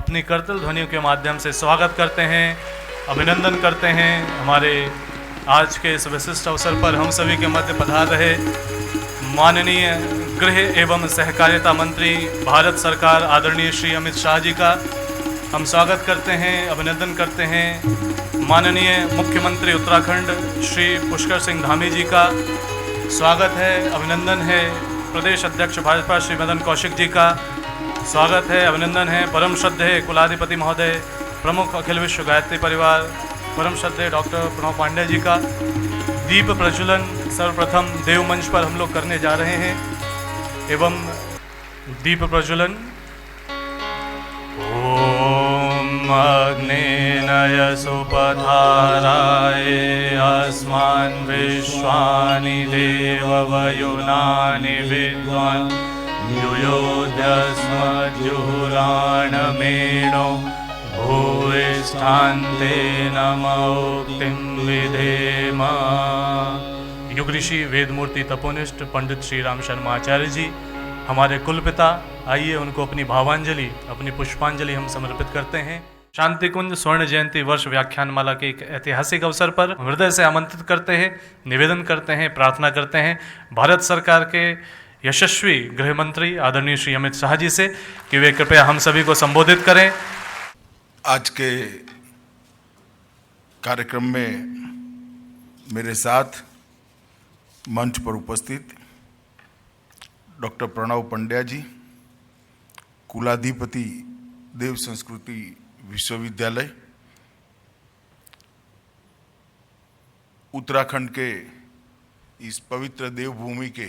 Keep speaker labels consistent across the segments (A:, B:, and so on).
A: अपनी करतल ध्वनियों के माध्यम से स्वागत करते हैं, अभिनंदन करते हैं। हमारे आज के इस विशिष्ट अवसर पर हम सभी के मध्य पधार रहे माननीय गृह एवं सहकारिता मंत्री भारत सरकार आदरणीय श्री अमित शाह जी का हम स्वागत करते हैं, अभिनंदन करते हैं। माननीय मुख्यमंत्री उत्तराखंड श्री पुष्कर सिंह धामी जी का स्वागत है, अभिनंदन है। प्रदेश अध्यक्ष भाजपा श्री मदन कौशिक जी का स्वागत है, अभिनंदन है। परम श्रद्धेय कुलाधिपति महोदय, प्रमुख अखिल विश्व गायत्री परिवार परम श्रद्धेय डॉक्टर प्रणव पांडे जी का दीप प्रज्वलन सर्वप्रथम देव मंच पर हम लोग करने जा रहे हैं एवं दीप प्रज्वलन। ओम अग्नेनय सुपधाराय अस्मान् विश्वानि देववयुनानि विद्वान् युयोध्यस्मज्जुहुराणमेणो भूयिष्ठान्ते नमोक्तिं विधेम। युग ऋषि वेदमूर्ति तपोनिष्ठ पंडित श्री राम शर्मा आचार्य जी हमारे कुलपिता, आइए उनको अपनी भावांजलि, अपनी पुष्पांजलि हम समर्पित करते हैं। शांति कुंज स्वर्ण जयंती वर्ष व्याख्यानमाला के एक ऐतिहासिक अवसर पर हृदय से आमंत्रित करते हैं, निवेदन करते हैं, प्रार्थना करते हैं भारत सरकार के यशस्वी गृह मंत्री आदरणीय श्री अमित शाह जी से कि वे कृपया हम सभी को संबोधित करें।
B: आज के कार्यक्रम में मेरे साथ मंच पर उपस्थित डॉक्टर प्रणव पंड्या जी, कुलाधिपति देव संस्कृति विश्वविद्यालय, उत्तराखंड के इस पवित्र देवभूमि के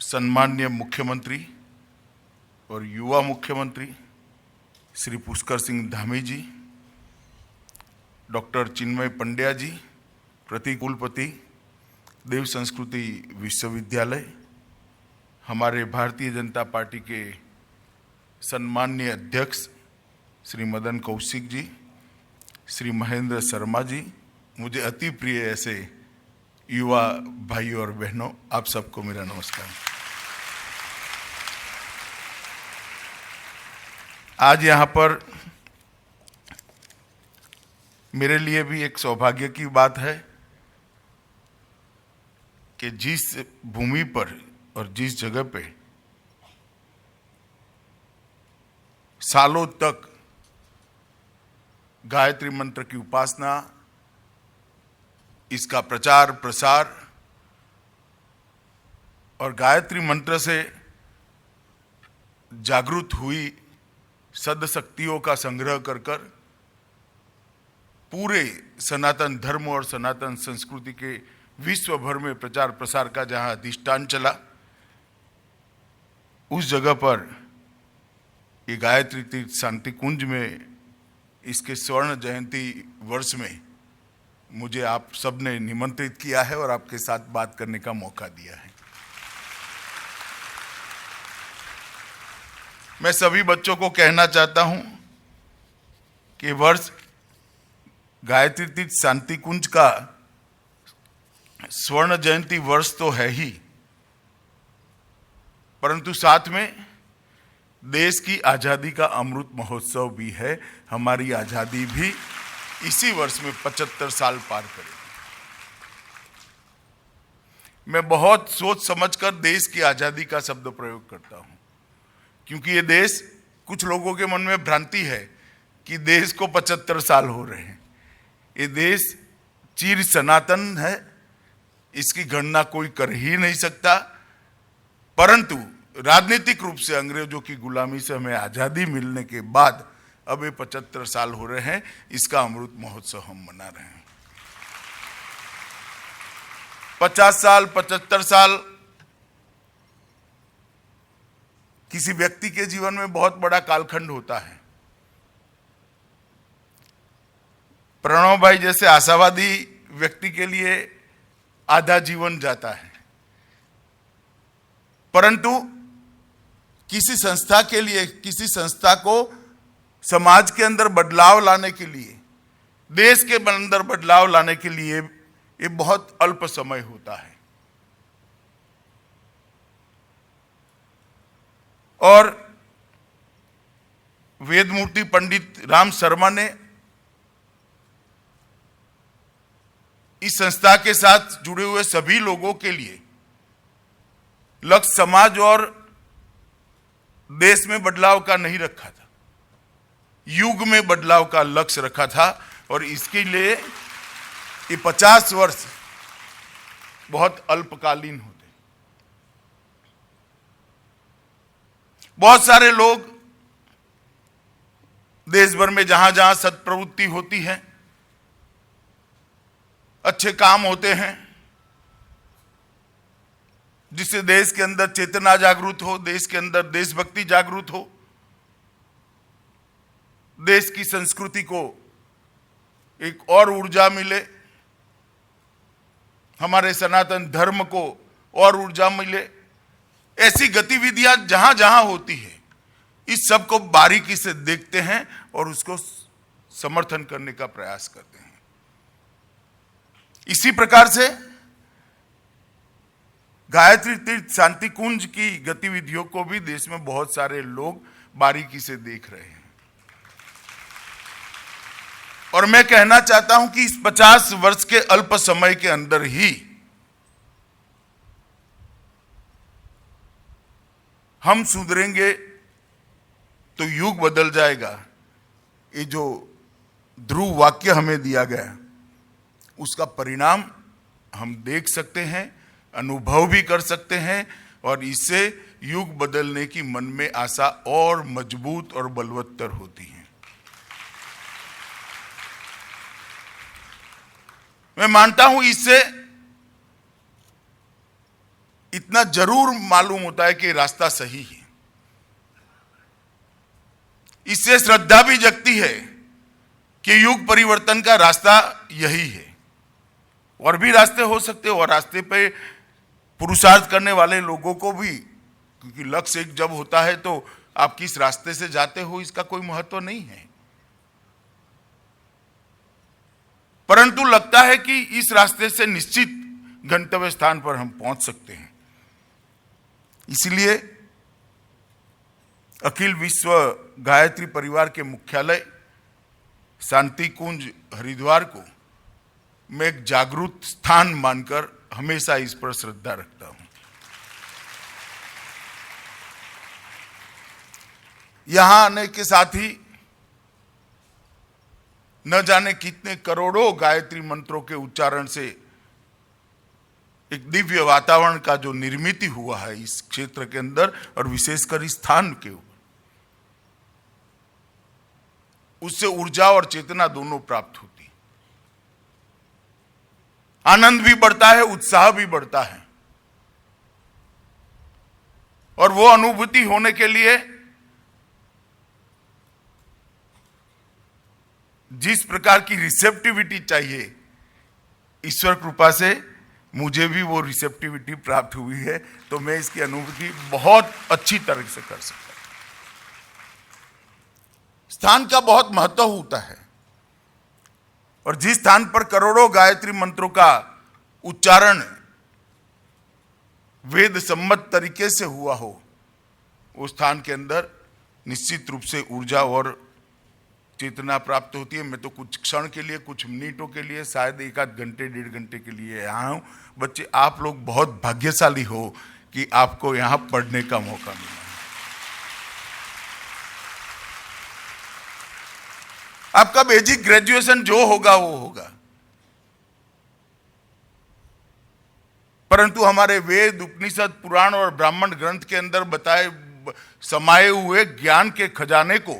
B: सम्माननीय मुख्यमंत्री और युवा मुख्यमंत्री श्री पुष्कर सिंह धामी जी, डॉक्टर चिन्मय पंड्या जी, प्रतिकुलपति देव संस्कृति विश्वविद्यालय, हमारे भारतीय जनता पार्टी के सम्माननीय अध्यक्ष श्री मदन कौशिक जी, श्री महेंद्र शर्मा जी, मुझे अति प्रिय ऐसे युवा भाइयों और बहनों, आप सबको मेरा नमस्कार। आज यहाँ पर मेरे लिए भी एक सौभाग्य की बात है कि जिस भूमि पर और जिस जगह पे सालों तक गायत्री मंत्र की उपासना, इसका प्रचार प्रसार और गायत्री मंत्र से जागृत हुई सद्शक्तियों का संग्रह कर कर पूरे सनातन धर्म और सनातन संस्कृति के विश्व भर में प्रचार प्रसार का जहां अधिष्ठान चला, उस जगह पर ये गायत्री तीर्थ शांति कुंज में इसके स्वर्ण जयंती वर्ष में मुझे आप सबने निमंत्रित किया है और आपके साथ बात करने का मौका दिया है। मैं सभी बच्चों को कहना चाहता हूं कि वर्ष गायत्री तीर्थ शांति कुंज का स्वर्ण जयंती वर्ष तो है ही, परंतु साथ में देश की आजादी का अमृत महोत्सव भी है। हमारी आजादी भी इसी वर्ष में 75 साल पार करेगी। मैं बहुत सोच समझकर देश की आजादी का शब्द प्रयोग करता हूं, क्योंकि ये देश, कुछ लोगों के मन में भ्रांति है कि देश को 75 साल हो रहे हैं। ये देश चिर सनातन है, इसकी गणना कोई कर ही नहीं सकता, परंतु राजनीतिक रूप से अंग्रेजों की गुलामी से हमें आजादी मिलने के बाद अब ये 75 साल हो रहे हैं, इसका अमृत महोत्सव हम मना रहे हैं। 50 साल 75 साल किसी व्यक्ति के जीवन में बहुत बड़ा कालखंड होता है। प्रणव भाई जैसे आशावादी व्यक्ति के लिए आधा जीवन जाता है, परंतु किसी संस्था के लिए, किसी संस्था को समाज के अंदर बदलाव लाने के लिए, देश के अंदर बदलाव लाने के लिए ये बहुत अल्प समय होता है। और वेदमूर्ति पंडित राम शर्मा ने इस संस्था के साथ जुड़े हुए सभी लोगों के लिए लक्ष्य समाज और देश में बदलाव का नहीं रखा था, युग में बदलाव का लक्ष्य रखा था। और इसके लिए ये 50 वर्ष बहुत अल्पकालीन होते। बहुत सारे लोग देश भर में जहां जहां सत्प्रवृत्ति होती है, अच्छे काम होते हैं, जिससे देश के अंदर चेतना जागृत हो, देश के अंदर देशभक्ति जागृत हो, देश की संस्कृति को एक और ऊर्जा मिले, हमारे सनातन धर्म को और ऊर्जा मिले, ऐसी गतिविधियां जहां जहां होती है, इस सब को बारीकी से देखते हैं और उसको समर्थन करने का प्रयास करते हैं। इसी प्रकार से गायत्री तीर्थ शांति कुंज की गतिविधियों को भी देश में बहुत सारे लोग बारीकी से देख रहे हैं। और मैं कहना चाहता हूं कि इस 50 वर्ष के अल्प समय के अंदर ही हम सुधरेंगे तो युग बदल जाएगा। ये जो ध्रुव वाक्य हमें दिया गया, उसका परिणाम हम देख सकते हैं, अनुभव भी कर सकते हैं, और इससे युग बदलने की मन में आशा और मजबूत और बलवत्तर होती है। मैं मानता हूं इससे इतना जरूर मालूम होता है कि रास्ता सही है। इससे श्रद्धा भी जगती है कि युग परिवर्तन का रास्ता यही है। और भी रास्ते हो सकते हैं, और रास्ते पे पुरुषार्थ करने वाले लोगों को भी, क्योंकि लक्ष्य एक जब होता है तो आप किस रास्ते से जाते हो इसका कोई महत्व नहीं है, परंतु लगता है कि इस रास्ते से निश्चित गंतव्य स्थान पर हम पहुंच सकते हैं। इसलिए अखिल विश्व गायत्री परिवार के मुख्यालय शांति कुंज हरिद्वार को मैं एक जागरूक स्थान मानकर हमेशा इस पर श्रद्धा रखता हूं। यहां आने के साथ ही न जाने कितने करोड़ों गायत्री मंत्रों के उच्चारण से एक दिव्य वातावरण का जो निर्मित हुआ है इस क्षेत्र के अंदर, और विशेषकर इस स्थान के ऊपर, उससे ऊर्जा और चेतना दोनों प्राप्त होती, आनंद भी बढ़ता है, उत्साह भी बढ़ता है। और वो अनुभूति होने के लिए जिस प्रकार की रिसेप्टिविटी चाहिए, ईश्वर कृपा से मुझे भी वो रिसेप्टिविटी प्राप्त हुई है, तो मैं इसकी अनुभूति बहुत अच्छी तरह से कर सकता हूं। स्थान का बहुत महत्व होता है, और जिस स्थान पर करोड़ों गायत्री मंत्रों का उच्चारण वेद सम्मत तरीके से हुआ हो, उस स्थान के अंदर निश्चित रूप से ऊर्जा और चेतना प्राप्त होती है। मैं तो कुछ क्षण के लिए, कुछ मिनटों के लिए, शायद एक आध घंटे, 1.5 घंटे के लिए यहाँ हूँ। बच्चे, आप लोग बहुत भाग्यशाली हो कि आपको यहाँ पढ़ने का मौका मिला। आपका बेसिक ग्रेजुएशन जो होगा वो होगा, परंतु हमारे वेद, उपनिषद, पुराण और ब्राह्मण ग्रंथ के अंदर बताए समाये हुए ज्ञान के खजाने को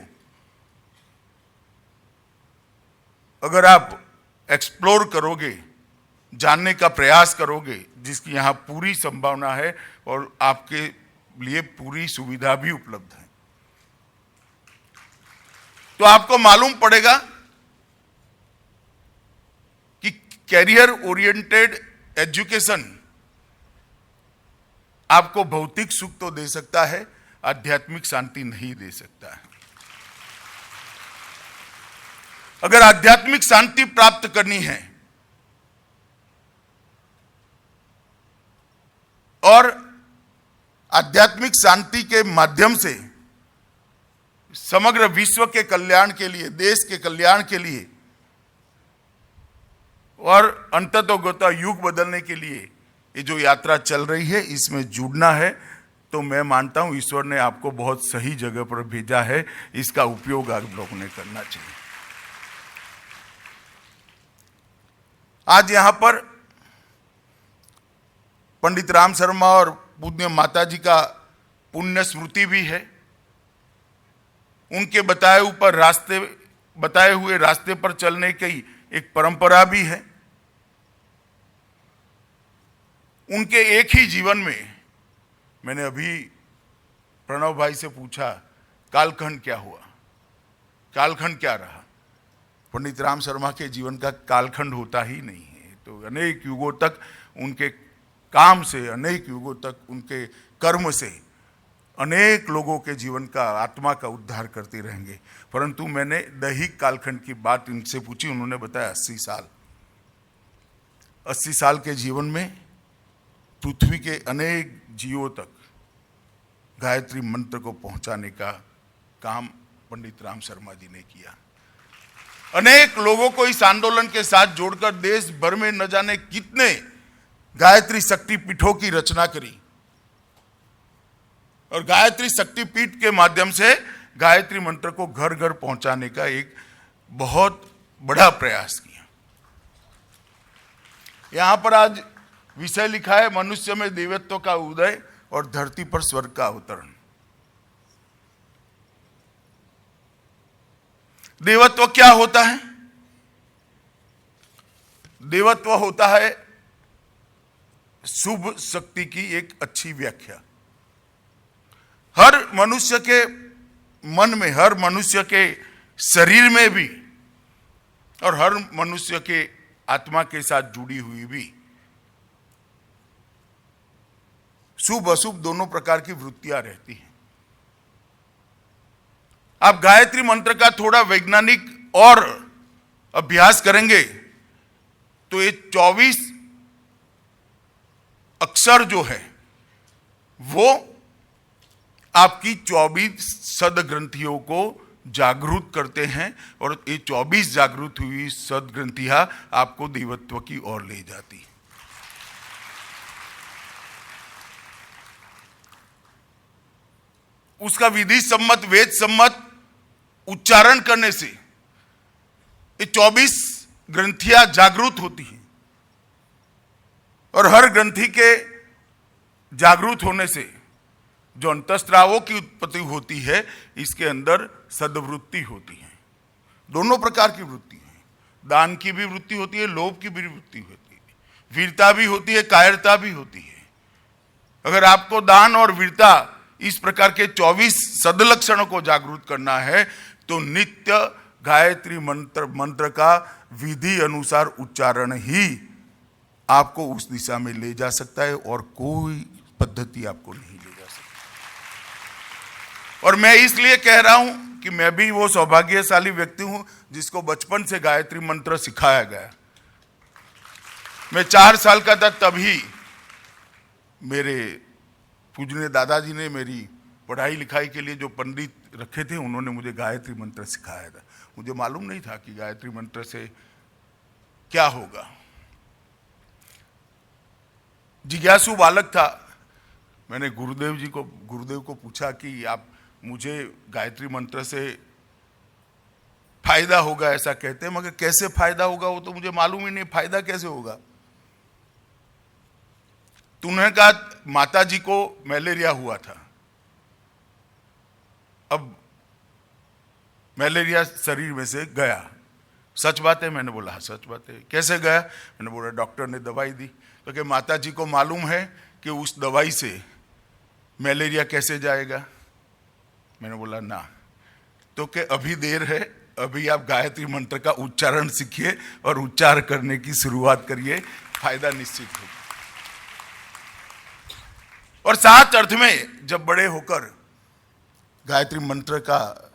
B: अगर आप एक्सप्लोर करोगे, जानने का प्रयास करोगे, जिसकी यहाँ पूरी संभावना है और आपके लिए पूरी सुविधा भी उपलब्ध है, तो आपको मालूम पड़ेगा कि कैरियर ओरिएंटेड एजुकेशन आपको भौतिक सुख तो दे सकता है, आध्यात्मिक शांति नहीं दे सकता है। अगर आध्यात्मिक शांति प्राप्त करनी है और आध्यात्मिक शांति के माध्यम से समग्र विश्व के कल्याण के लिए, देश के कल्याण के लिए और अंततोगतः युग बदलने के लिए ये जो यात्रा चल रही है, इसमें जुड़ना है। तो मैं मानता हूं ईश्वर ने आपको बहुत सही जगह पर भेजा है, इसका उपयोग आप लोगों ने करना चाहिए। आज यहां पर पंडित राम शर्मा और पूज्य माता जी का पुण्य स्मृति भी है। उनके बताए हुए रास्ते पर चलने की एक परंपरा भी है। उनके एक ही जीवन में, मैंने अभी प्रणव भाई से पूछा कालखंड क्या हुआ, कालखंड क्या रहा। पंडित राम शर्मा के जीवन का कालखंड होता ही नहीं है। तो अनेक युगों तक उनके काम से, अनेक युगों तक उनके कर्म से अनेक लोगों के जीवन का, आत्मा का उद्धार करते रहेंगे। परंतु मैंने दैहिक कालखंड की बात इनसे पूछी, उन्होंने बताया 80 साल। 80 साल के जीवन में पृथ्वी के अनेक जीवों तक गायत्री मंत्र को पहुंचाने का काम पंडित राम शर्मा जी ने किया। अनेक लोगों को इस आंदोलन के साथ जोड़कर देश भर में न जाने कितने गायत्री शक्ति पीठों की रचना करी और गायत्री शक्ति पीठ के माध्यम से गायत्री मंत्र को घर घर पहुंचाने का एक बहुत बड़ा प्रयास किया। यहां पर आज विषय लिखा है, मनुष्य में देवत्व का उदय और धरती पर स्वर्ग का अवतरण। देवत्व क्या होता है? देवत्व होता है शुभ शक्ति की एक अच्छी व्याख्या। हर मनुष्य के मन में, हर मनुष्य के शरीर में भी और हर मनुष्य के आत्मा के साथ जुड़ी हुई भी शुभ अशुभ दोनों प्रकार की वृत्तियां रहती हैं। आप गायत्री मंत्र का थोड़ा वैज्ञानिक और अभ्यास करेंगे तो ये 24 अक्षर जो है वो आपकी 24 सदग्रंथियों को जागरूक करते हैं और ये 24 जागरूक हुई सदग्रंथियां आपको देवत्व की ओर ले जाती है। उसका विधि सम्मत, वेद सम्मत उच्चारण करने से ये 24 ग्रंथियां जागरूक होती हैं और हर ग्रंथि के जागरूक होने से जो अंतःस्रावों की उत्पत्ति होती है, इसके अंदर सद्वृत्ति होती है। दोनों प्रकार की वृत्ति है, दान की भी वृत्ति होती है, लोभ की भी वृत्ति होती है, वीरता भी होती है, कायरता भी होती है। अगर आपको दान और वीरता इस प्रकार के 24 सदलक्षणों को जागरूक करना है तो नित्य गायत्री मंत्र का विधि अनुसार उच्चारण ही आपको उस दिशा में ले जा सकता है और कोई पद्धति आपको नहीं ले जा सकती। और मैं इसलिए कह रहा हूं कि मैं भी वो सौभाग्यशाली व्यक्ति हूं जिसको बचपन से गायत्री मंत्र सिखाया गया। मैं 4 साल का था तभी मेरे पूजनीय दादाजी ने मेरी पढ़ाई लिखाई के लिए जो पंडित रखे थे, उन्होंने मुझे गायत्री मंत्र सिखाया था। मुझे मालूम नहीं था कि गायत्री मंत्र से क्या होगा। जिज्ञासु बालक था। मैंने गुरुदेव को पूछा कि आप मुझे गायत्री मंत्र से फायदा होगा ऐसा कहते हैं, मगर कैसे फायदा होगा वो तो मुझे मालूम ही नहीं। फायदा कैसे होगा? उन्होंने कहा माता जी को मलेरिया हुआ था, अब मलेरिया शरीर में से गया। सच बात है? मैंने बोला हाँ सच बात है। कैसे गया? मैंने बोला डॉक्टर ने दवाई दी। तो क्या माता जी को मालूम है कि उस दवाई से मलेरिया कैसे जाएगा? मैंने बोला ना। तो क्या अभी देर है, अभी आप गायत्री मंत्र का उच्चारण सीखिए और उच्चार करने की शुरुआत करिए, फायदा निश्चित होगा। और साथ अर्थ में जब बड़े होकर गायत्री मंत्र का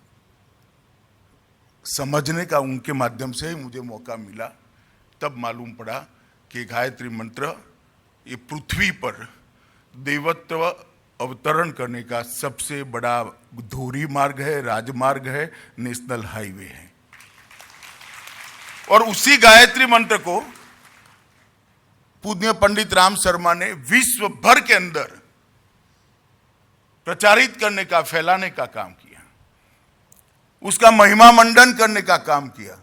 B: समझने का उनके माध्यम से मुझे मौका मिला, तब मालूम पड़ा कि गायत्री मंत्र ये पृथ्वी पर देवत्व अवतरण करने का सबसे बड़ा धुरी मार्ग है, राजमार्ग है, नेशनल हाईवे है। और उसी गायत्री मंत्र को पूज्य पंडित राम शर्मा ने विश्व भर के अंदर प्रचारित करने का, फैलाने का काम किया, उसका महिमा मंडन करने का काम किया,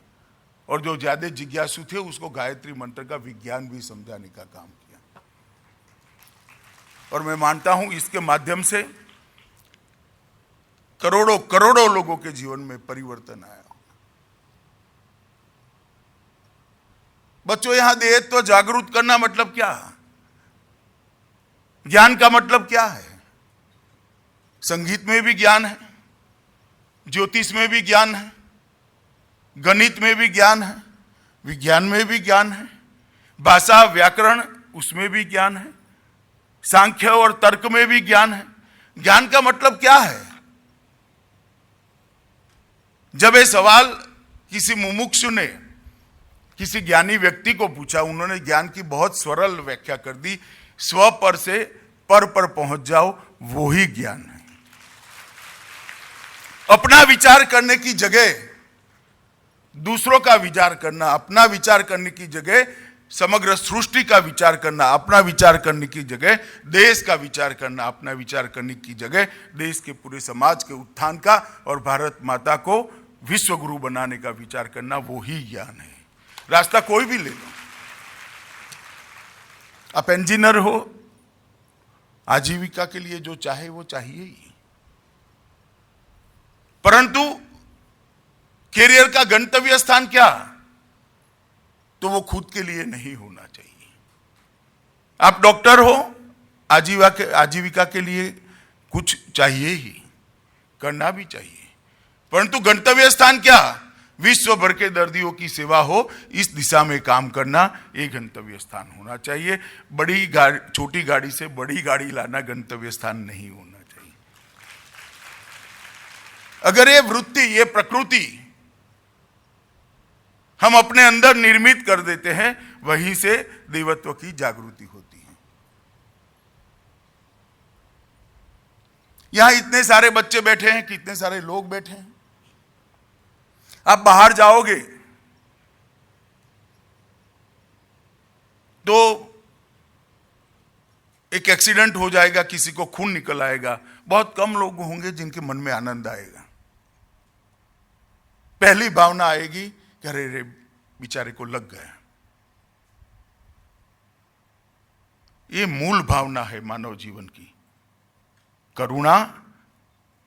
B: और जो ज्यादा जिज्ञासु थे उसको गायत्री मंत्र का विज्ञान भी समझाने का काम किया। और मैं मानता हूं इसके माध्यम से करोड़ों करोड़ों लोगों के जीवन में परिवर्तन आया। बच्चों, यहां देश तो जागरूक करना मतलब क्या है? ज्ञान का मतलब क्या है? संगीत में भी ज्ञान है, ज्योतिष में भी ज्ञान है, गणित में भी ज्ञान है, विज्ञान में भी ज्ञान है, भाषा व्याकरण उसमें भी ज्ञान है, सांख्य और तर्क में भी ज्ञान है। ज्ञान का मतलब क्या है? जब ये सवाल किसी मुमुक्षु ने किसी ज्ञानी व्यक्ति को पूछा, उन्होंने ज्ञान की बहुत सरल व्याख्या कर दी, स्व पर से पर पहुंच जाओ, वो ही ज्ञान है। अपना विचार करने की जगह दूसरों का विचार करना, अपना विचार करने की जगह समग्र सृष्टि का विचार करना, अपना विचार करने की जगह देश का विचार करना, अपना विचार करने की जगह देश के पूरे समाज के उत्थान का और भारत माता को विश्व गुरु बनाने का विचार करना, वो ही ज्ञान है। रास्ता कोई भी ले लो, आप इंजीनियर हो, आजीविका के लिए जो चाहे वो चाहिए ही, परंतु कैरियर का गंतव्य स्थान क्या, तो वो खुद के लिए नहीं होना चाहिए। आप डॉक्टर हो, आजीविका के लिए कुछ चाहिए ही, करना भी चाहिए, परंतु गंतव्य स्थान क्या? विश्व भर के दर्दियों की सेवा हो, इस दिशा में काम करना एक गंतव्य स्थान होना चाहिए। बड़ी गाड़ी, छोटी गाड़ी से बड़ी गाड़ी लाना गंतव्य स्थान नहीं होना चाहिए। अगर ये वृत्ति, ये प्रकृति हम अपने अंदर निर्मित कर देते हैं, वहीं से देवत्व की जागृति होती है। यहां इतने सारे बच्चे बैठे हैं, कितने सारे लोग बैठे हैं। आप बाहर जाओगे तो एक एक्सीडेंट हो जाएगा, किसी को खून निकल आएगा, बहुत कम लोग होंगे जिनके मन में आनंद आएगा। पहली भावना आएगी कि अरे रे बेचारे को लग गया। ये मूल भावना है मानव जीवन की। करुणा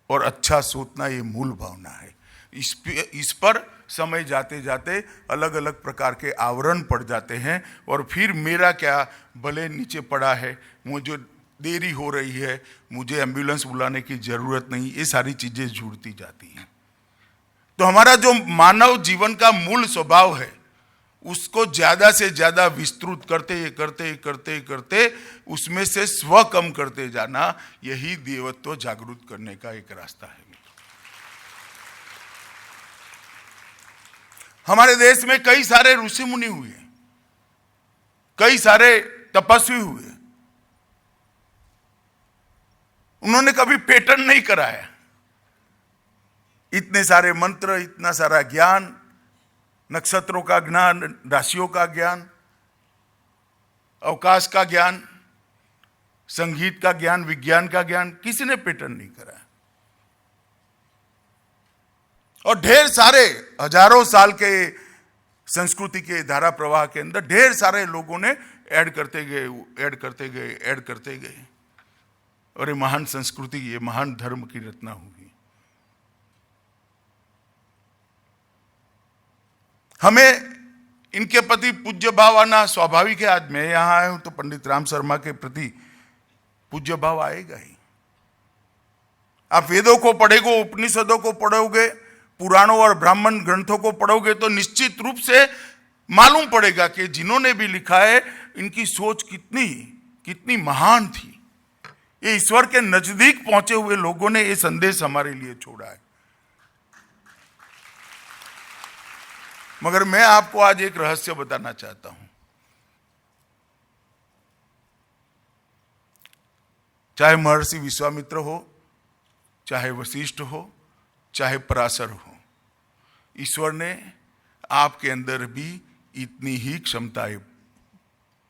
B: और अच्छा सोचना, ये मूल भावना है। इस पर समय जाते जाते अलग अलग प्रकार के आवरण पड़ जाते हैं, और फिर मेरा क्या, भले नीचे पड़ा है, मुझे देरी हो रही है, मुझे एम्बुलेंस बुलाने की जरूरत नहीं, ये सारी चीजें जुड़ती जाती हैं। तो हमारा जो मानव जीवन का मूल स्वभाव है, उसको ज्यादा से ज्यादा विस्तृत करते करते करते करते उसमें से स्व कम करते जाना, यही देवत्व जागृत करने का एक रास्ता है। हमारे देश में कई सारे ऋषि मुनि हुए, कई सारे तपस्वी हुए, उन्होंने कभी पेटेंट नहीं कराया। इतने सारे मंत्र, इतना सारा ज्ञान, नक्षत्रों का ज्ञान, राशियों का ज्ञान, अवकाश का ज्ञान, संगीत का ज्ञान, विज्ञान का ज्ञान, किसी ने पेटेंट नहीं कराया। और ढेर सारे हजारों साल के संस्कृति के धारा प्रवाह के अंदर ढेर सारे लोगों ने ऐड करते गए, ऐड करते गए, ऐड करते गए, और ये महान संस्कृति, ये महान धर्म की रचना हुई। हमें इनके प्रति पूज्य भाव आना स्वाभाविक है। आज मैं यहां आया हूं तो पंडित राम शर्मा के प्रति पूज्य भाव आएगा ही। आप वेदों को पढ़ोगे, उपनिषदों को पढ़ोगे, पुराणों और ब्राह्मण ग्रंथों को पढ़ोगे, तो निश्चित रूप से मालूम पड़ेगा कि जिन्होंने भी लिखा है, इनकी सोच कितनी कितनी महान थी। ये ईश्वर के नजदीक पहुंचे हुए लोगों ने ये संदेश हमारे लिए छोड़ा है। मगर मैं आपको आज एक रहस्य बताना चाहता हूं। चाहे महर्षि विश्वामित्र हो, चाहे वशिष्ठ हो, चाहे पराशर हो, ईश्वर ने आपके अंदर भी इतनी ही क्षमताएं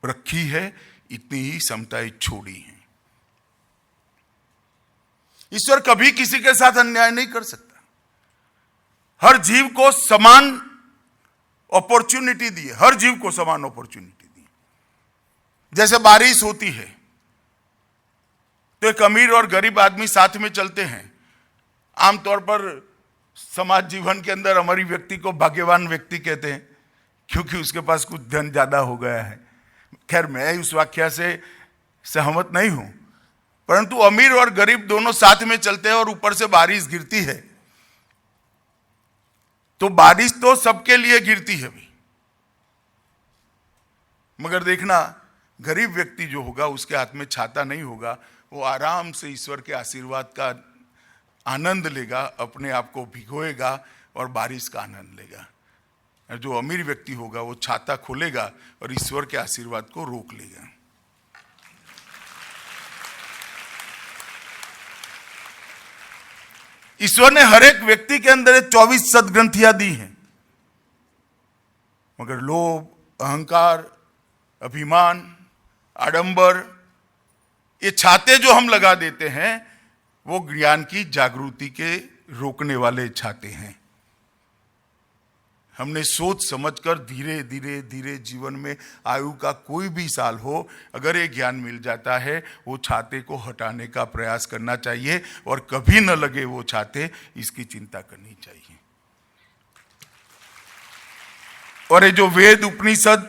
B: रखी है, इतनी ही क्षमताएं छोड़ी हैं। ईश्वर कभी किसी के साथ अन्याय नहीं कर सकता। हर जीव को समान अपॉर्चुनिटी दी है, हर जीव को समान अपॉर्चुनिटी दी। जैसे बारिश होती है तो एक अमीर और गरीब आदमी साथ में चलते हैं। आमतौर पर समाज जीवन के अंदर हमारी व्यक्ति को भाग्यवान व्यक्ति कहते हैं, क्योंकि उसके पास कुछ धन ज्यादा हो गया है। खैर, मैं उस व्याख्या से सहमत नहीं हूं, परंतु अमीर और गरीब दोनों साथ में चलते हैं और ऊपर से बारिश गिरती है, तो बारिश तो सबके लिए गिरती है भी, मगर देखना गरीब व्यक्ति जो होगा उसके हाथ में छाता नहीं होगा, वो आराम से ईश्वर के आशीर्वाद का आनंद लेगा, अपने आप को भिगोएगा और बारिश का आनंद लेगा। और जो अमीर व्यक्ति होगा वो छाता खोलेगा और ईश्वर के आशीर्वाद को रोक लेगा। ईश्वर ने हर एक व्यक्ति के अंदर 24 सद्ग्रंथियां दी हैं, मगर लोभ, अहंकार, अभिमान, आडंबर, ये छाते जो हम लगा देते हैं वो ज्ञान की जागृति के रोकने वाले छाते हैं। हमने सोच समझकर धीरे धीरे धीरे जीवन में आयु का कोई भी साल हो, अगर ये ज्ञान मिल जाता है, वो छाते को हटाने का प्रयास करना चाहिए और कभी न लगे वो छाते, इसकी चिंता करनी चाहिए। और ये जो वेद, उपनिषद,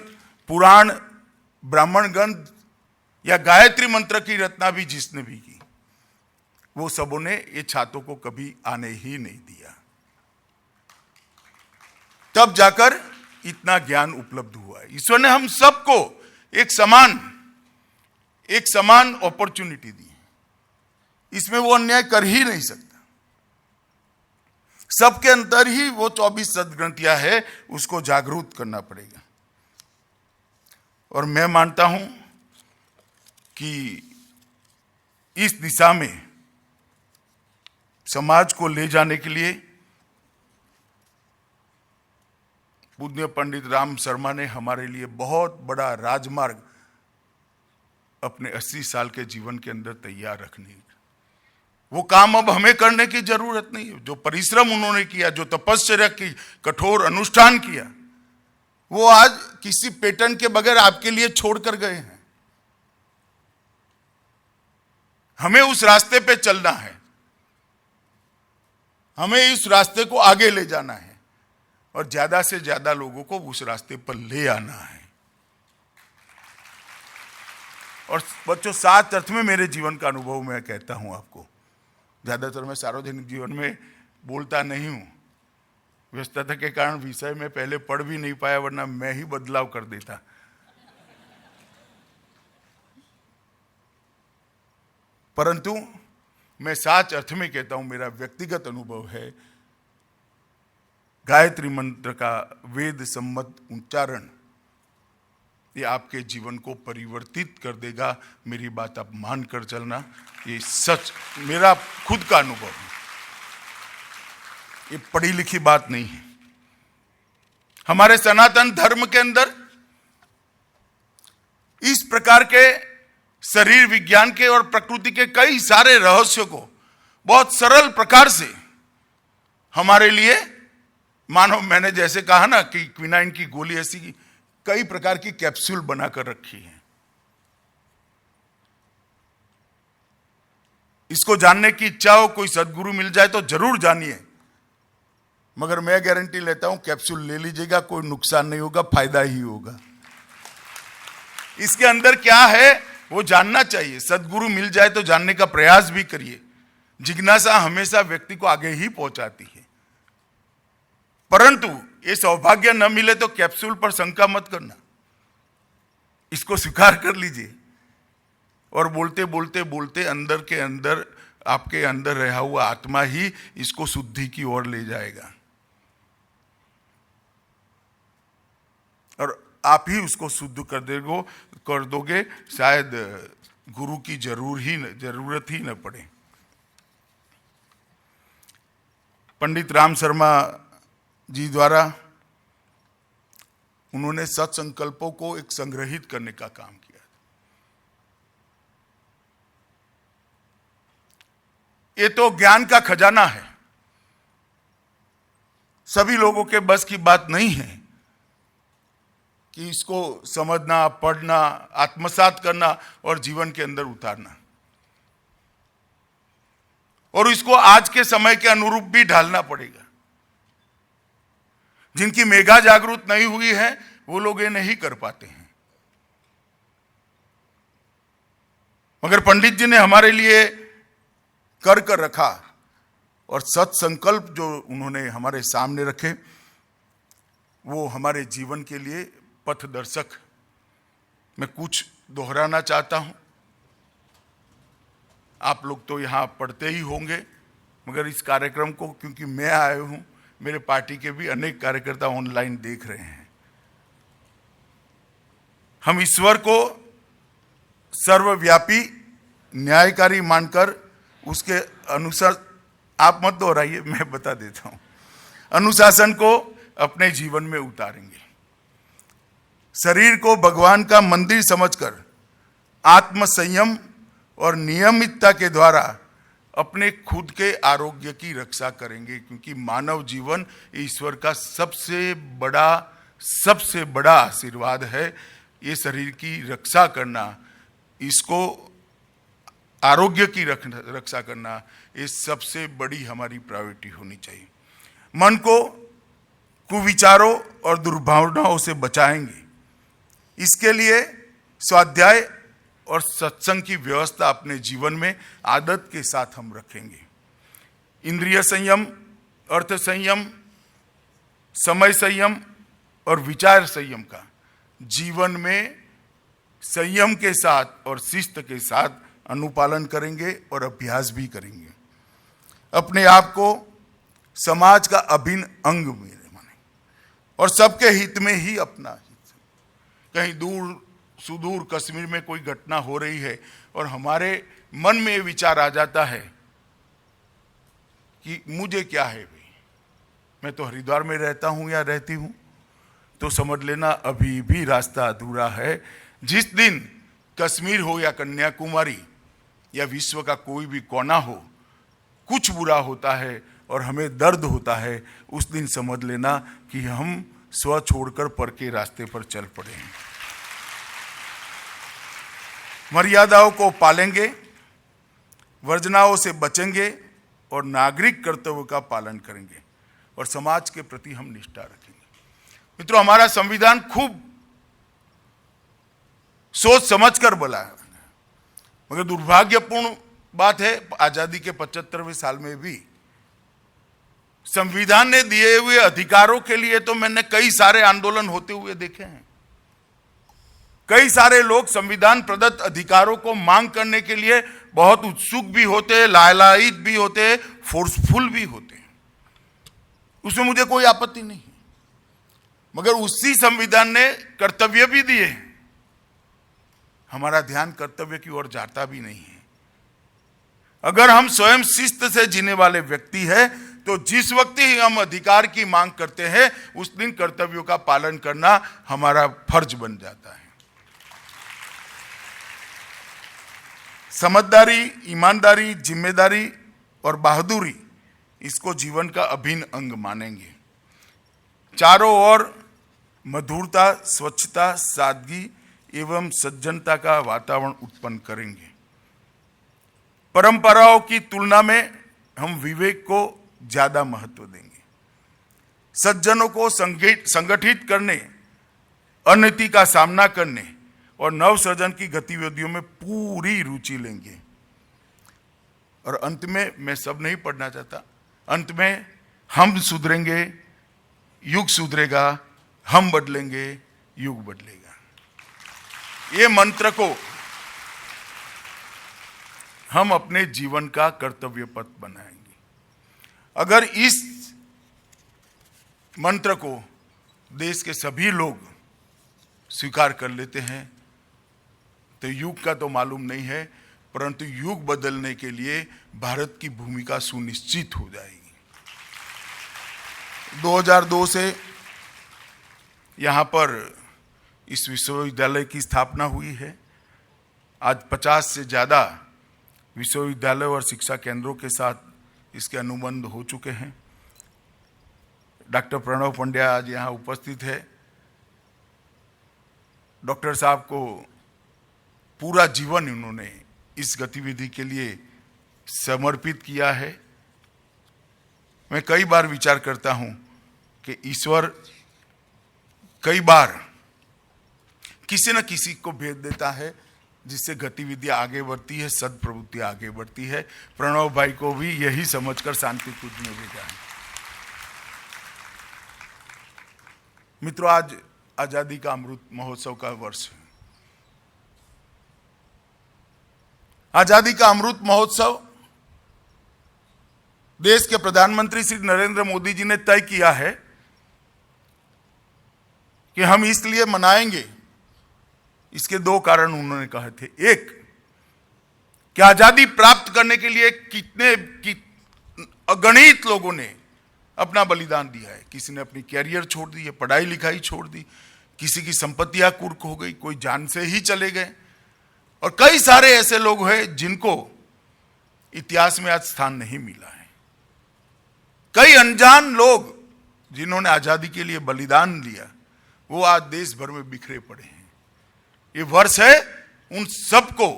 B: पुराण, ब्राह्मण ग्रंथ या गायत्री मंत्र की रचना भी जिसने भी की, वो सबों ने ये छातों को कभी आने ही नहीं दिया। तब जाकर इतना ज्ञान उपलब्ध हुआ है। ईश्वर ने हम सबको एक समान अपॉर्चुनिटी दी है, इसमें वो अन्याय कर ही नहीं सकता। सबके अंदर ही वो 24 सद्ग्रंथियां है, उसको जागरूक करना पड़ेगा। और मैं मानता हूं कि इस दिशा में समाज को ले जाने के लिए पूज्य पंडित राम शर्मा ने हमारे लिए बहुत बड़ा राजमार्ग अपने 80 साल के जीवन के अंदर तैयार रखने। वो काम अब हमें करने की जरूरत नहीं है। जो परिश्रम उन्होंने किया, जो तपस्या की, कठोर अनुष्ठान किया, वो आज किसी पेटर्न के बगैर आपके लिए छोड़कर गए हैं। हमें उस रास्ते पे चलना है, हमें इस रास्ते को आगे ले जाना है और ज्यादा से ज्यादा लोगों को उस रास्ते पर ले आना है। और बच्चों, सात अर्थ में मेरे जीवन का अनुभव मैं कहता हूं आपको। ज्यादातर मैं सार्वजनिक जीवन में बोलता नहीं हूं, व्यस्तता के कारण विषय में पहले पढ़ भी नहीं पाया, वरना मैं ही बदलाव कर देता। परंतु मैं साच अर्थ में कहता हूं, मेरा व्यक्तिगत अनुभव है, गायत्री मंत्र का वेद सम्मत उच्चारण ये आपके जीवन को परिवर्तित कर देगा। मेरी बात आप मान कर चलना, ये सच मेरा खुद का अनुभव है, ये पढ़ी लिखी बात नहीं है। हमारे सनातन धर्म के अंदर इस प्रकार के शरीर विज्ञान के और प्रकृति के कई सारे रहस्यों को बहुत सरल प्रकार से हमारे लिए, मानो मैंने जैसे कहा ना कि क्विनाइन की गोली, ऐसी कई प्रकार की कैप्सूल बनाकर रखी है। इसको जानने की इच्छा हो, कोई सद्गुरु मिल जाए तो जरूर जानिए, मगर मैं गारंटी लेता हूं कैप्सूल ले लीजिएगा, कोई नुकसान नहीं होगा, फायदा ही होगा। इसके अंदर क्या है वो जानना चाहिए। सद्गुरु मिल जाए तो जानने का प्रयास भी करिए। जिज्ञासा हमेशा व्यक्ति को आगे ही पहुंचाती है। परंतु ये सौभाग्य न मिले तो कैप्सूल पर शंका मत करना, इसको स्वीकार कर लीजिए और बोलते बोलते बोलते अंदर के अंदर, आपके अंदर रहा हुआ आत्मा ही इसको शुद्धि की ओर ले जाएगा और आप ही उसको शुद्ध कर दोगे। शायद गुरु की जरूरत ही न पड़े। पंडित राम शर्मा जी द्वारा उन्होंने सत्संकल्पों को एक संग्रहित करने का काम किया। ये तो ज्ञान का खजाना है, सभी लोगों के बस की बात नहीं है कि इसको समझना, पढ़ना, आत्मसात करना और जीवन के अंदर उतारना, और इसको आज के समय के अनुरूप भी ढालना पड़ेगा। जिनकी मेघा जागृत नहीं हुई है वो लोग ये नहीं कर पाते हैं। मगर पंडित जी ने हमारे लिए कर रखा, और सत्संकल्प जो उन्होंने हमारे सामने रखे वो हमारे जीवन के लिए पथदर्शक। मैं कुछ दोहराना चाहता हूं। आप लोग तो यहाँ पढ़ते ही होंगे, मगर इस कार्यक्रम को क्योंकि मैं आया हूं, मेरे पार्टी के भी अनेक कार्यकर्ता ऑनलाइन देख रहे हैं। हम ईश्वर को सर्वव्यापी, न्यायकारी मानकर उसके अनुसार, आप मत दोहराइए, मैं बता देता हूं, अनुशासन को अपने जीवन में उतारेंगे। शरीर को भगवान का मंदिर समझकर आत्म संयम और नियमितता के द्वारा अपने खुद के आरोग्य की रक्षा करेंगे, क्योंकि मानव जीवन ईश्वर का सबसे बड़ा आशीर्वाद है। ये शरीर की रक्षा करना, इसको आरोग्य की रक्षा करना, ये सबसे बड़ी हमारी प्रायोरिटी होनी चाहिए। मन को कुविचारों और दुर्भावनाओं से बचाएंगे। इसके लिए स्वाध्याय और सत्संग की व्यवस्था अपने जीवन में आदत के साथ हम रखेंगे। इंद्रिय संयम, अर्थ संयम, समय संयम और विचार संयम का जीवन में संयम के साथ और शिस्त के साथ अनुपालन करेंगे और अभ्यास भी करेंगे। अपने आप को समाज का अभिन्न अंग माने और सबके हित में ही अपना हित। कहीं दूर सुदूर कश्मीर में कोई घटना हो रही है और हमारे मन में ये विचार आ जाता है कि मुझे क्या है भाई, मैं तो हरिद्वार में रहता हूं या रहती हूं, तो समझ लेना अभी भी रास्ता अधूरा है। जिस दिन कश्मीर हो या कन्याकुमारी या विश्व का कोई भी कोना हो, कुछ बुरा होता है और हमें दर्द होता है, उस दिन समझ लेना कि हम स्व छोड़कर पर के रास्ते पर चल पड़े हैं। मर्यादाओं को पालेंगे, वर्जनाओं से बचेंगे और नागरिक कर्तव्य का पालन करेंगे और समाज के प्रति हम निष्ठा रखेंगे। मित्रों, हमारा संविधान खूब सोच समझकर बना है, मगर दुर्भाग्यपूर्ण बात है, आजादी के 75वें साल में भी संविधान ने दिए हुए अधिकारों के लिए तो मैंने कई सारे आंदोलन होते हुए देखे हैं। कई सारे लोग संविधान प्रदत्त अधिकारों को मांग करने के लिए बहुत उत्सुक भी होते, लालायित भी होते, फोर्सफुल भी होते हैं, उसमें मुझे कोई आपत्ति नहीं। मगर उसी संविधान ने कर्तव्य भी दिए, हमारा ध्यान कर्तव्य की ओर जाता भी नहीं है। अगर हम स्वयं शिस्त से जीने वाले व्यक्ति हैं, तो जिस वक्त ही हम अधिकार की मांग करते हैं, उस दिन कर्तव्यों का पालन करना हमारा फर्ज बन जाता है। समझदारी, ईमानदारी, जिम्मेदारी और बहादुरी, इसको जीवन का अभिन्न अंग मानेंगे। चारों ओर मधुरता, स्वच्छता, सादगी एवं सज्जनता का वातावरण उत्पन्न करेंगे। परंपराओं की तुलना में हम विवेक को ज्यादा महत्व देंगे। सज्जनों को संगठित करने, अनैति का सामना करने और नवसृजन की गतिविधियों में पूरी रुचि लेंगे। और अंत में, मैं सब नहीं पढ़ना चाहता, अंत में हम सुधरेंगे, युग सुधरेगा, हम बदलेंगे, युग बदलेगा। ये मंत्र को हम अपने जीवन का कर्तव्य पथ बनाएंगे। अगर इस मंत्र को देश के सभी लोग स्वीकार कर लेते हैं, तो युग का तो मालूम नहीं है, परंतु युग बदलने के लिए भारत की भूमिका सुनिश्चित हो जाएगी। 2002 से यहाँ पर इस विश्वविद्यालय की स्थापना हुई है। आज 50 से ज़्यादा विश्वविद्यालय और शिक्षा केंद्रों के साथ इसके अनुबंध हो चुके हैं। डॉक्टर प्रणव पंड्या आज यहाँ उपस्थित है। डॉक्टर साहब को पूरा जीवन उन्होंने इस गतिविधि के लिए समर्पित किया है। मैं कई बार विचार करता हूँ कि ईश्वर कई बार किसी न किसी को भेज देता है जिससे गतिविधियां आगे बढ़ती है, सदप्रवृत्ति आगे बढ़ती है। प्रणव भाई को भी यही समझकर शांति कुंज में भेजा है। मित्रों, आज आजादी का अमृत महोत्सव का वर्ष है। आजादी का अमृत महोत्सव देश के प्रधानमंत्री श्री नरेंद्र मोदी जी ने तय किया है कि हम इसलिए मनाएंगे। इसके दो कारण उन्होंने कहे थे। एक, कि आजादी प्राप्त करने के लिए कितने अगणित लोगों ने अपना बलिदान दिया है। किसी ने अपनी कैरियर छोड़ दी है, पढ़ाई लिखाई छोड़ दी, किसी की संपत्तियां कुर्क हो गई, कोई जान से ही चले गए, और कई सारे ऐसे लोग हैं जिनको इतिहास में आज स्थान नहीं मिला है। कई अनजान लोग जिन्होंने आजादी के लिए बलिदान दिया, वो आज देश भर में बिखरे पड़े हैं। ये वर्ष है उन सबको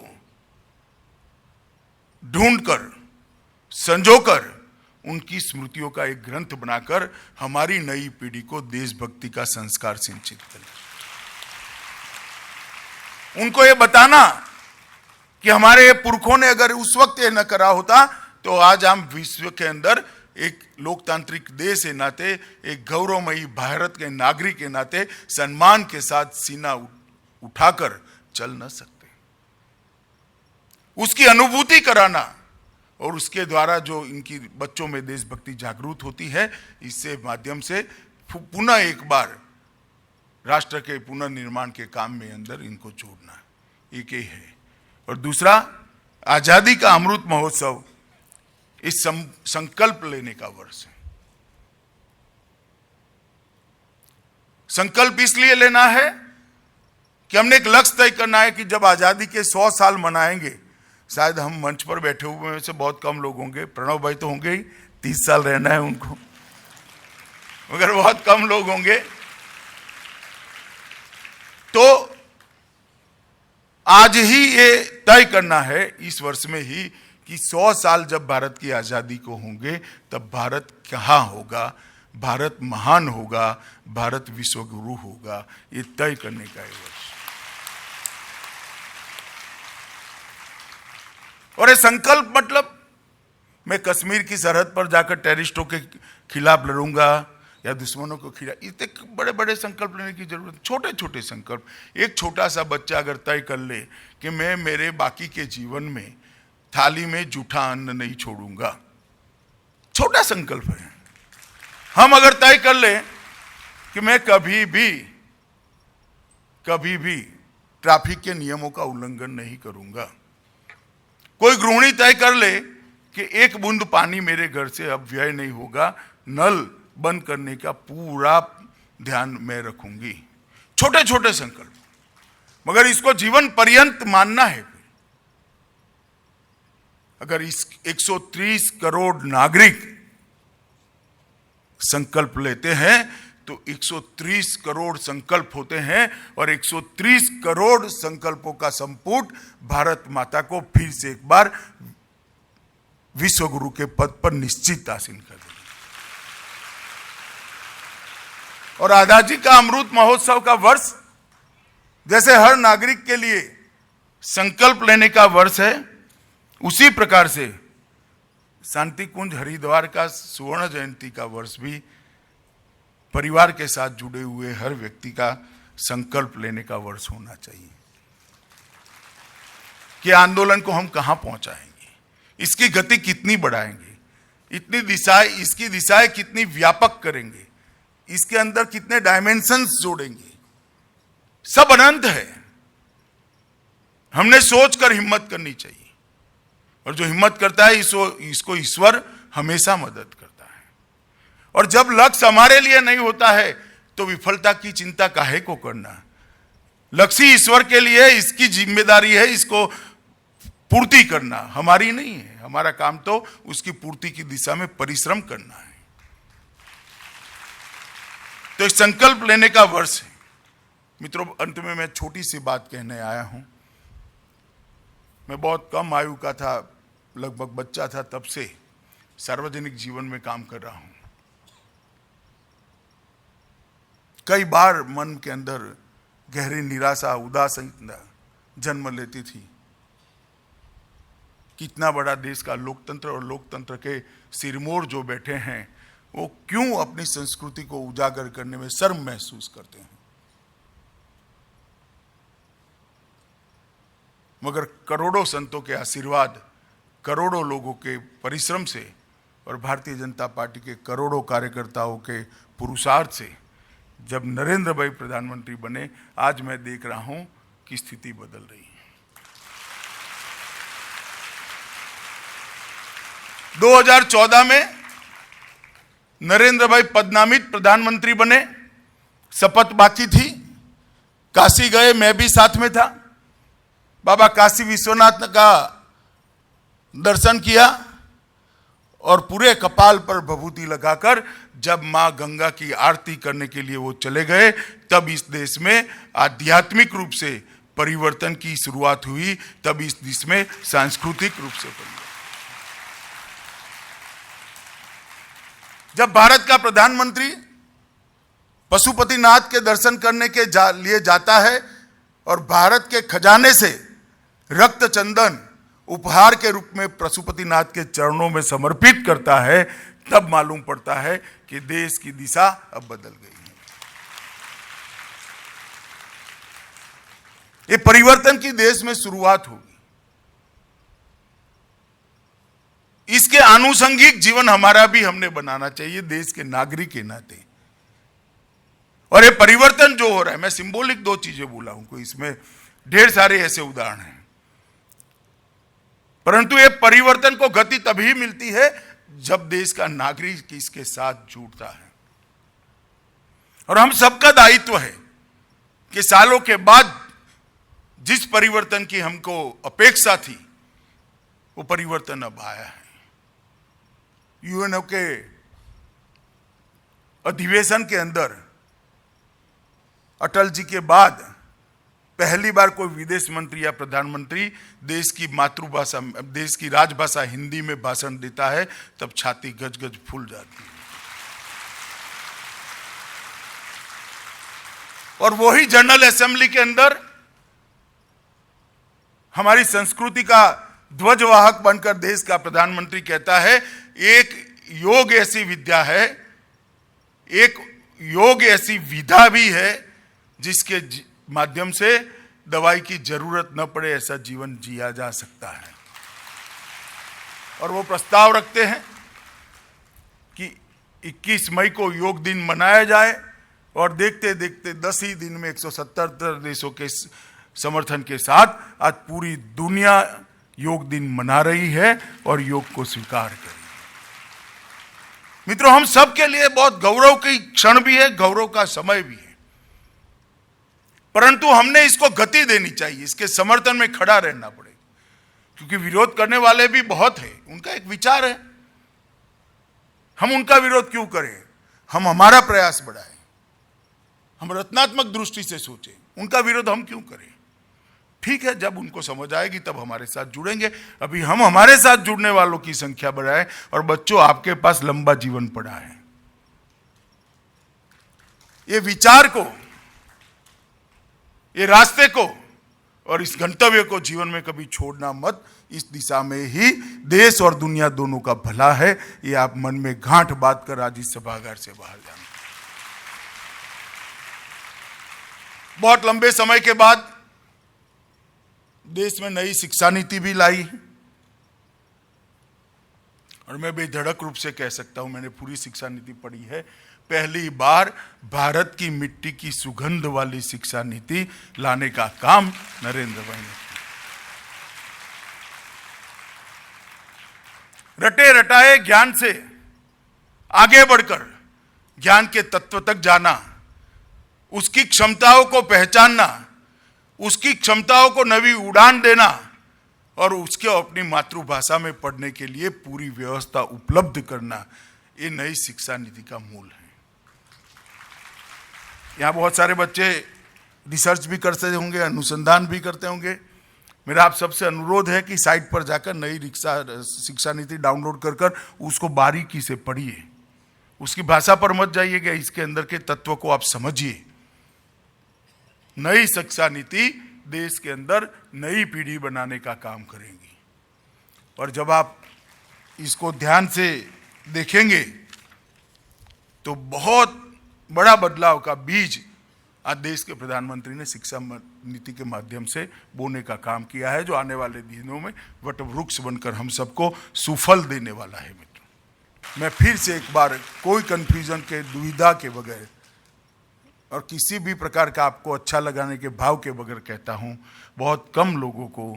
B: ढूंढकर, संजोकर, उनकी स्मृतियों का एक ग्रंथ बनाकर हमारी नई पीढ़ी को देशभक्ति का संस्कार सिंचित करें। उनको ये बताना कि हमारे पुरखों ने अगर उस वक्त ये न करा होता तो आज हम विश्व के अंदर एक लोकतांत्रिक देश के नाते, एक गौरवमयी भारत के नागरिक के नाते सम्मान के साथ सीना उठाकर चल न सकते। उसकी अनुभूति कराना और उसके द्वारा जो इनकी बच्चों में देशभक्ति जागृत होती है, इससे माध्यम से पुनः एक बार राष्ट्र के पुनर्निर्माण के काम में अंदर इनको जोड़ना, एक ही है। और दूसरा, आजादी का अमृत महोत्सव इस संकल्प लेने का वर्ष है। संकल्प इसलिए लेना है कि हमने एक लक्ष्य तय करना है कि जब आजादी के 100 साल मनाएंगे, शायद हम मंच पर बैठे हुए में से बहुत कम लोग होंगे, प्रणव भाई तो होंगे ही, 30 साल रहना है उनको, मगर बहुत कम लोग होंगे। तो आज ही ये तय करना है, इस वर्ष में ही, कि 100 साल जब भारत की आजादी को होंगे तब भारत कहाँ होगा, भारत महान होगा, भारत विश्वगुरु होगा, ये तय करने का है वर्ष। और ये संकल्प मतलब मैं कश्मीर की सरहद पर जाकर टेररिस्टों के खिलाफ लड़ूंगा या दुश्मनों को खिलाफ, इतने बड़े बड़े संकल्प लेने की जरूरत। छोटे छोटे संकल्प। एक छोटा सा बच्चा अगर तय कर ले कि मैं मेरे बाकी के जीवन में थाली में जूठा अन्न नहीं छोड़ूंगा, छोटा संकल्प है। हम अगर तय कर ले कि मैं कभी भी ट्रैफिक के नियमों का उल्लंघन नहीं करूंगा, कोई गृहिणी तय कर ले कि एक बूंद पानी मेरे घर से अब व्यय नहीं होगा, नल बंद करने का पूरा ध्यान मैं रखूंगी। छोटे छोटे संकल्प, मगर इसको जीवन पर्यंत मानना है। अगर इस 130 करोड़ नागरिक संकल्प लेते हैं तो 130 करोड़ संकल्प होते हैं, और 130 करोड़ संकल्पों का संपुट भारत माता को फिर से एक बार विश्वगुरु के पद पर निश्चित आसीन कर देगा। और आजादी का अमृत महोत्सव का वर्ष जैसे हर नागरिक के लिए संकल्प लेने का वर्ष है, उसी प्रकार से शांति कुंज हरिद्वार का स्वर्ण जयंती का वर्ष भी परिवार के साथ जुड़े हुए हर व्यक्ति का संकल्प लेने का वर्ष होना चाहिए कि आंदोलन को हम कहां पहुंचाएंगे, इसकी गति कितनी बढ़ाएंगे, इसकी दिशाएं कितनी व्यापक करेंगे, इसके अंदर कितने डायमेंशंस जोड़ेंगे। सब अनंत है। हमने सोचकर हिम्मत करनी चाहिए, और जो हिम्मत करता है इसको ईश्वर हमेशा मदद करता है। और जब लक्ष्य हमारे लिए नहीं होता है तो विफलता की चिंता काहे को करना। लक्ष्य ईश्वर के लिए, इसकी जिम्मेदारी है इसको पूर्ति करना, हमारी नहीं है। हमारा काम तो उसकी पूर्ति की दिशा में परिश्रम करना है। तो एक संकल्प लेने का वर्ष है मित्रों। अंत में मैं छोटी सी बात कहने आया हूं। मैं बहुत कम आयु का था, लगभग बच्चा था, तब से सार्वजनिक जीवन में काम कर रहा हूं। कई बार मन के अंदर गहरी निराशा, उदासीनता जन्म लेती थी। कितना बड़ा देश का लोकतंत्र और लोकतंत्र के सिरमौर जो बैठे हैं वो क्यों अपनी संस्कृति को उजागर करने में शर्म महसूस करते हैं। मगर करोड़ों संतों के आशीर्वाद, करोड़ों लोगों के परिश्रम से और भारतीय जनता पार्टी के करोड़ों कार्यकर्ताओं के पुरुषार्थ से जब नरेंद्र भाई प्रधानमंत्री बने, आज मैं देख रहा हूं कि स्थिति बदल रही है। 2014 में नरेंद्र भाई पदनामित प्रधानमंत्री बने, शपथ बाकी थी, काशी गए, मैं भी साथ में था। बाबा काशी विश्वनाथ का दर्शन किया और पूरे कपाल पर विभूति लगाकर जब मां गंगा की आरती करने के लिए वो चले गए, तब इस देश में आध्यात्मिक रूप से परिवर्तन की शुरुआत हुई। तब इस देश में सांस्कृतिक रूप से परिवर्तन। जब भारत का प्रधानमंत्री पशुपतिनाथ के दर्शन करने के लिए जाता है और भारत के खजाने से रक्त चंदन उपहार के रूप में पशुपतिनाथ के चरणों में समर्पित करता है, तब मालूम पड़ता है कि देश की दिशा अब बदल गई है। ये परिवर्तन की देश में शुरुआत होगी। इसके आनुषंगिक जीवन हमारा भी हमने बनाना चाहिए देश के नागरिक के नाते। और ये परिवर्तन जो हो रहा है, मैं सिंबॉलिक दो चीजें बोला हूं, कोई इसमें ढेर सारे ऐसे उदाहरण हैं, परंतु ये परिवर्तन को गति तभी मिलती है जब देश का नागरिक इसके साथ जुड़ता है। और हम सबका दायित्व है कि सालों के बाद जिस परिवर्तन की हमको अपेक्षा थी वो परिवर्तन अब आया है। यूएनओ के अधिवेशन के अंदर अटल जी के बाद पहली बार कोई विदेश मंत्री या प्रधानमंत्री देश की मातृभाषा, देश की राजभाषा हिंदी में भाषण देता है, तब छाती गजगज फूल जाती है। और वही जनरल असेंबली के अंदर हमारी संस्कृति का ध्वजवाहक बनकर देश का प्रधानमंत्री कहता है, एक योग ऐसी विद्या है, एक योग ऐसी विधा भी है जिसके माध्यम से दवाई की जरूरत न पड़े ऐसा जीवन जिया जा सकता है। और वो प्रस्ताव रखते हैं कि 21 मई को योग दिन मनाया जाए, और देखते देखते 10 ही दिन में 177 देशों के समर्थन के साथ आज पूरी दुनिया योग दिन मना रही है और योग को स्वीकार कर रही है। मित्रों, हम सब के लिए बहुत गौरव की क्षण भी है, गौरव का समय भी है, परंतु हमने इसको गति देनी चाहिए, इसके समर्थन में खड़ा रहना पड़ेगा। क्योंकि विरोध करने वाले भी बहुत है, उनका एक विचार है, हम उनका विरोध क्यों करें? हम हमारा प्रयास बढ़ाएं, हम रचनात्मक दृष्टि से सोचें, उनका विरोध हम क्यों करें? ठीक है, जब उनको समझ आएगी तब हमारे साथ जुड़ेंगे। अभी हम हमारे साथ जुड़ने वालों की संख्या बढ़ाएं। और बच्चों, आपके पास लंबा जीवन पड़ा है, ये विचार को, ये रास्ते को और इस गंतव्य को जीवन में कभी छोड़ना मत। इस दिशा में ही देश और दुनिया दोनों का भला है, ये आप मन में गांठ बांध कर आज इस सभागार से बाहर जाना। बहुत लंबे समय के बाद देश में नई शिक्षा नीति भी लाई, और मैं बेधड़क रूप से कह सकता हूं, मैंने पूरी शिक्षा नीति पढ़ी है। पहली बार भारत की मिट्टी की सुगंध वाली शिक्षा नीति लाने का काम नरेंद्र भाई ने किया। रटे रटाए ज्ञान से आगे बढ़कर ज्ञान के तत्व तक जाना, उसकी क्षमताओं को पहचानना, उसकी क्षमताओं को नवी उड़ान देना और उसके अपनी मातृभाषा में पढ़ने के लिए पूरी व्यवस्था उपलब्ध करना, ये नई शिक्षा नीति का मूल है। यहाँ बहुत सारे बच्चे रिसर्च भी करते होंगे, अनुसंधान भी करते होंगे। मेरा आप सबसे अनुरोध है कि साइट पर जाकर नई शिक्षा नीति डाउनलोड कर उसको बारीकी से पढ़िए। उसकी भाषा पर मत जाइएगा, इसके अंदर के तत्व को आप समझिए। नई शिक्षा नीति देश के अंदर नई पीढ़ी बनाने का काम करेंगी और जब आप इसको ध्यान से देखेंगे तो बहुत बड़ा बदलाव का बीज आज देश के प्रधानमंत्री ने शिक्षा नीति के माध्यम से बोने का काम किया है, जो आने वाले दिनों में वटवृक्ष बनकर हम सबको सुफल देने वाला है। मित्रों, मैं फिर से एक बार कोई कंफ्यूजन के, दुविधा के बगैर और किसी भी प्रकार का आपको अच्छा लगाने के भाव के बगैर कहता हूँ, बहुत कम लोगों को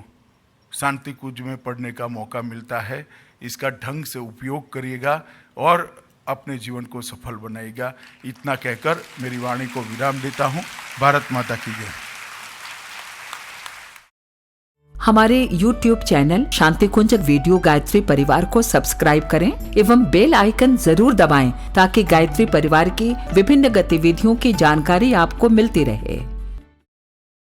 B: शांति कुंज में पढ़ने का मौका मिलता है। इसका ढंग से उपयोग करिएगा और अपने जीवन को सफल बनाएगा। इतना कहकर मेरी वाणी को विराम देता हूँ। भारत माता की जय।
C: हमारे YouTube चैनल शांति कुंज वीडियो गायत्री परिवार को सब्सक्राइब करें एवं बेल आइकन जरूर दबाएं ताकि गायत्री परिवार की विभिन्न गतिविधियों की जानकारी आपको मिलती रहे।